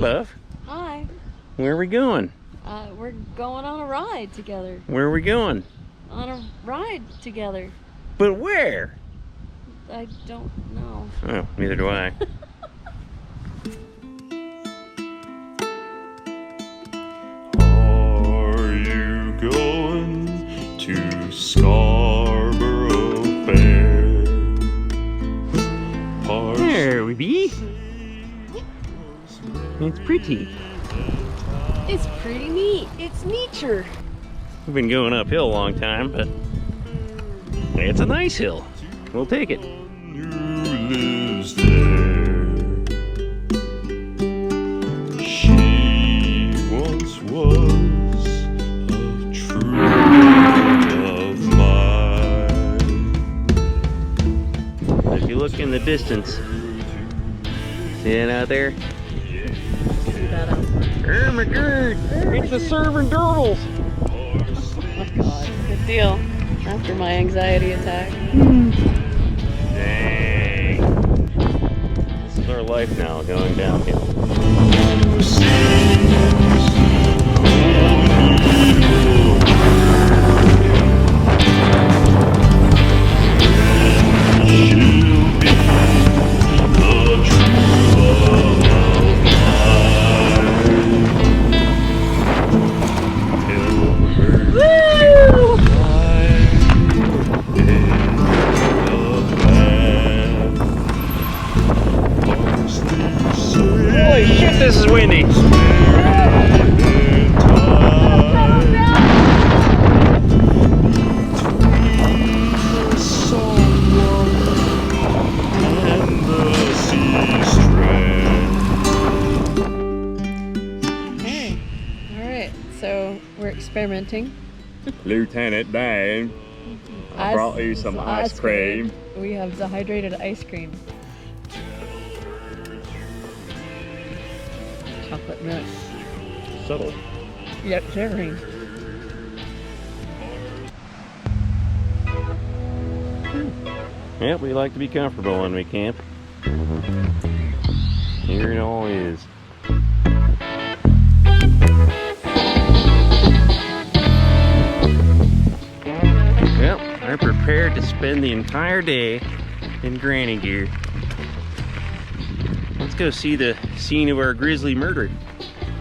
love. Hi. Where are we going? We're going on a ride together. Where are we going? On a ride together. But where? I don't know. Oh, neither do I. Are you going to Scarborough Fair? There we be. It's pretty. It's pretty neat. It's nature. We've been going uphill a long time, but it's a nice hill. We'll take it. Who lives there? She once was a true love of mine. If you look in the distance, see it out there? Oh my god! It's the serving Durvals! Oh god, good deal. After my anxiety attack. Dang! This is our life now, going downhill. Holy shit, this is windy! Okay. Alright, so we're experimenting. Lieutenant Dan, I brought you some ice cream. We have dehydrated ice cream. Chocolate milk. Subtle. Yep, shivering. Yep, we like to be comfortable when we camp. Here it all is. Well, I'm prepared to spend the entire day in granny gear. Let's go see the scene of our grisly murder.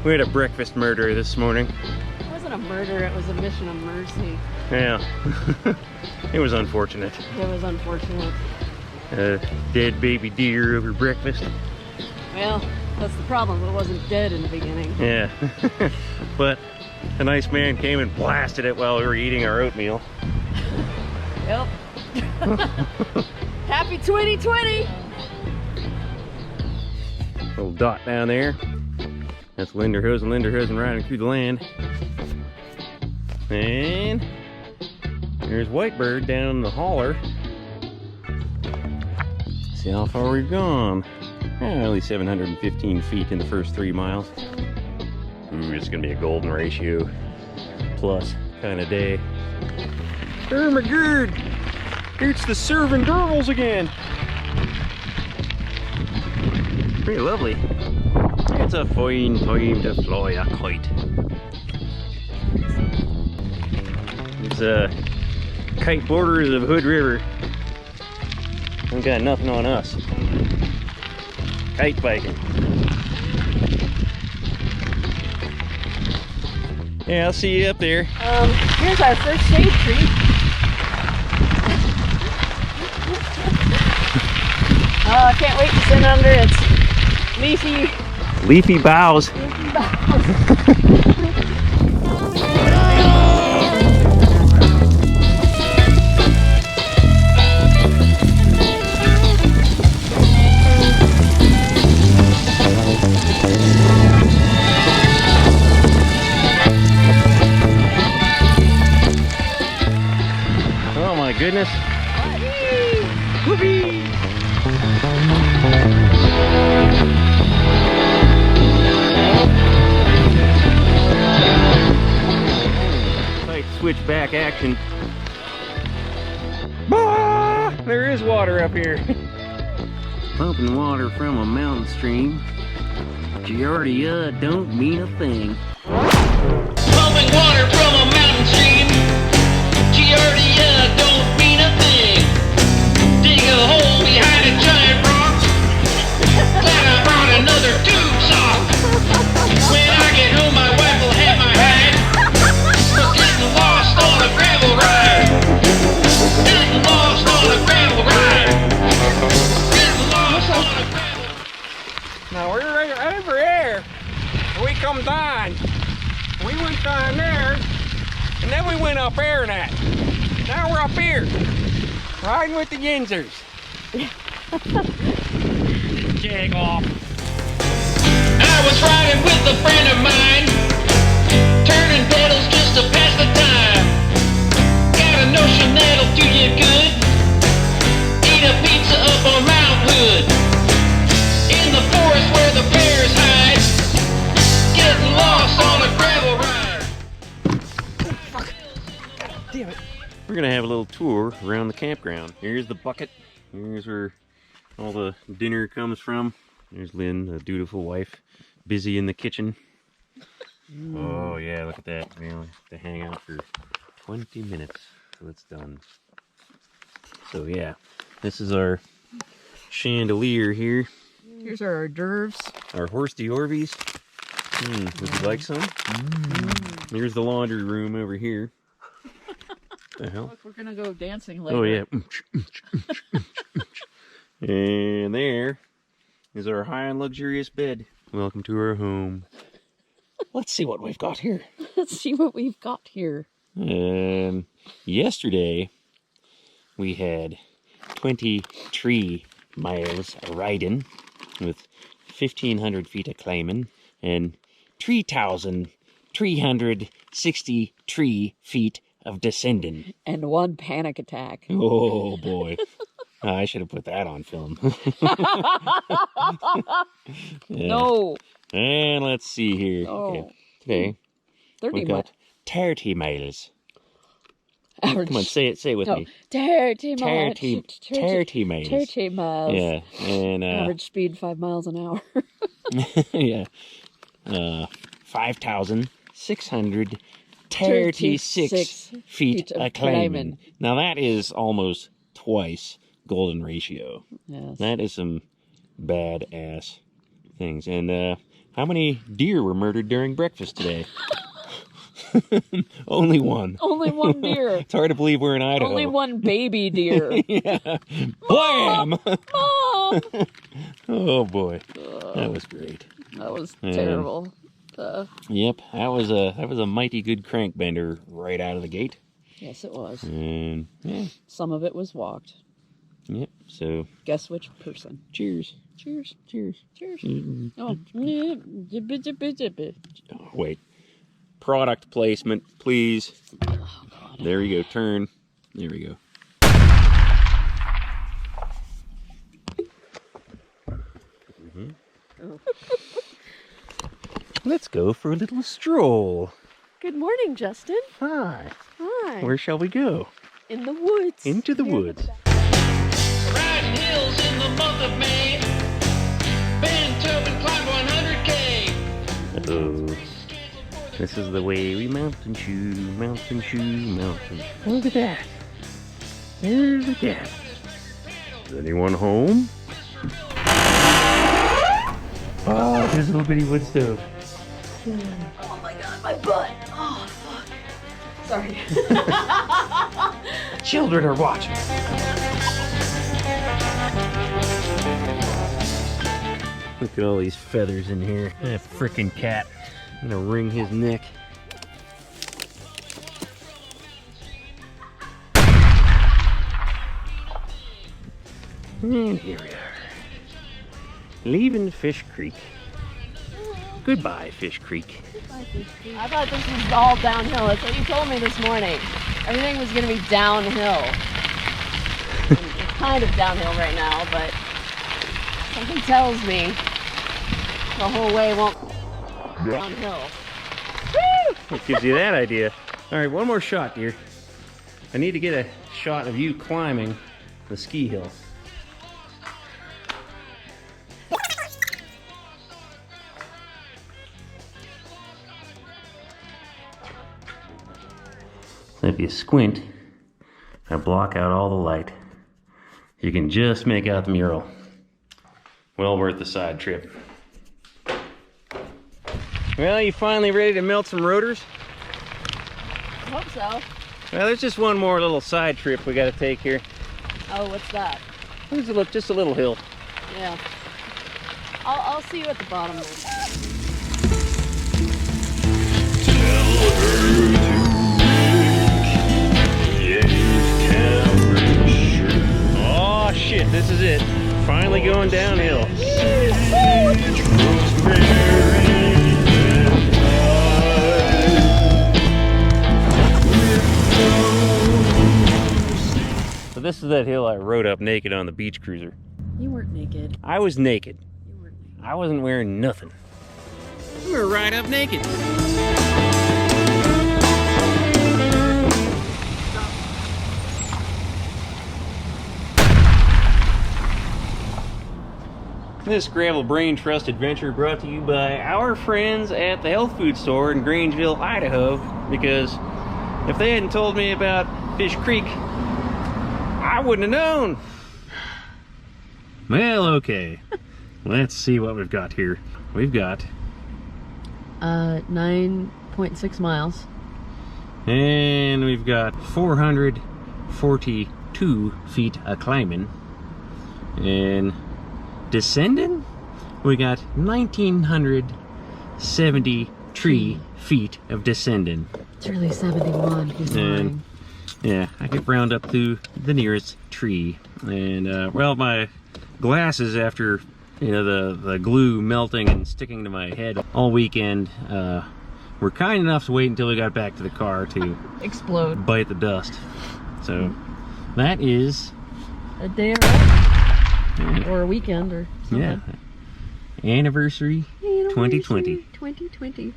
We had a breakfast murder this morning. It wasn't a murder, it was a mission of mercy. Yeah, it was unfortunate. It was unfortunate. Dead baby deer over breakfast. Well, that's the problem, it wasn't dead in the beginning. Yeah, but a nice man came and blasted it while we were eating our oatmeal. Yep. Happy 2020! Little dot down there. That's Lynderhösen-Lynnderhösen riding through the land. And there's Whitebird down in the holler. See how far we've gone. Only 715 feet in the first 3 miles. Ooh, it's gonna be a golden ratio plus kind of day. Oh my god! It's the serving Durvals again! Pretty lovely. It's a fine time to fly a kite. It's kite borders of Hood River. We've got nothing on us. Kite biking. Yeah, I'll see you up there. Here's our first shade tree. Oh, I can't wait to sit under its leafy boughs. Oh my goodness. Whoopee! Like switchback action. Bah! There is water up here. Pumping water from a mountain stream. Giardia don't mean a thing. Pumping water from a mountain stream. Giardia don't mean a thing. Dig a hole behind a giant rock. Glad I brought another tube sock. When I get home, my wife will have my hide. For getting lost on a gravel ride. Getting lost on a gravel ride. Getting lost on a gravel ride. Now we're right over here. We come down. We went down there, and then we went up there and that. Now we're up here, riding with the Yinzers. Jag off. I was riding with a friend of mine, turning pedals just to pass the time. Got a notion that'll do you good. Eat a pizza up on Mount Hood. In the forest where the bears hide. Getting lost on a gravel ride. Damn it. We're gonna have a little tour around the campground. Here's the bucket. Here's where all the dinner comes from. There's Lynn, the dutiful wife, busy in the kitchen. Oh yeah, look at that. We only have to hang out for 20 minutes till it's done. So yeah, this is our chandelier here. Here's our hors d'oeuvres. Our horse d'Orvies. Would you like some? Here's the laundry room over here. The hell? Look, we're gonna go dancing later. Oh yeah. And there is our high and luxurious bed. Welcome to our home. Let's see what we've got here. Let's see what we've got here. Yesterday we had 23 miles riding with 1,500 feet of climbing and 3,363 feet of descending. And one panic attack. Oh boy. I should have put that on film. Yeah. No. And let's see here. Oh. Okay. Today 30 we've got 30 miles. Average. Come on, say it with me. 30 miles. 30 miles. 30 miles. Yeah. And Average speed 5 miles an hour. yeah. 5,636 feet of climbing. Now that is almost twice golden ratio. Yes. That is some badass things. And how many deer were murdered during breakfast today? Only one. Only one deer. It's hard to believe we're in Idaho. Only one baby deer. Yeah. Blam! Mom! Oh boy. That was great. That was terrible. Yep, that was a mighty good crank bender right out of the gate. Yes, it was. And yeah. Some of it was walked. Yep. So Guess which person? cheers. Cheers. Cheers. Cheers. Mm-hmm. Oh. Oh, wait. Product placement, please. Oh, God. There we go. Turn. There we go. Oh. Let's go for a little stroll. Good morning, Justin. Hi. Hi. Where shall we go? In the woods. Into the woods. Riding hills in the month of May. Ben Tobin climbed 100K. Oh. This is the way we mountain shoe, mountain shoe, mountain. Look at that. There's the cat. Is anyone home? Oh, there's a little bitty wood stove. Oh my God, my butt. Oh, fuck. Sorry. Children are watching. Look at all these feathers in here. That frickin' cat. I'm gonna wring his neck. And here we are. Leaving Fish Creek. Goodbye, Fish Creek. I thought this was all downhill. That's what you told me this morning. Everything was going to be downhill. It's kind of downhill right now, but something tells me the whole way won't be downhill. What gives you that idea? All right, one more shot, dear. I need to get a shot of you climbing the ski hill. So if you squint, I block out all the light. You can just make out the mural. Well worth the side trip. Well, you finally ready to melt some rotors? I hope so. Well, there's just one more little side trip we got to take here. Oh, what's that? There's just a little hill. Yeah. I'll see you at the bottom then. Oh shit, this is it. Finally going downhill. So this is that hill I rode up naked on the beach cruiser. You weren't naked. I was naked. You weren't naked. I wasn't wearing nothing. We were right up naked. This Gravel Brain Trust adventure brought to you by our friends at the health food store in Grangeville, Idaho, because if they hadn't told me about Fish Creek, I wouldn't have known. Well, okay. Let's see what we've got here. We've got 9.6 miles. and we've got 442 feet of climbing, and descending we got 1973 feet of descending. It's really 71. He's And lying. yeah, I could round up to the nearest tree. And well, my glasses, after the glue melting and sticking to my head all weekend, were kind enough to wait until we got back to the car to Explode. bite the dust. So that is A day around. Or a weekend or something. yeah, anniversary 2020. 2020.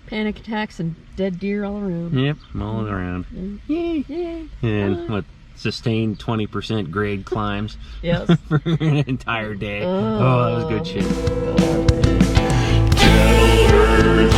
Panic attacks and dead deer all around. Yep, all around. Yay. Yay. And what, sustained 20% grade climbs Yes. for an entire day. Oh, that was good shit. Tell her to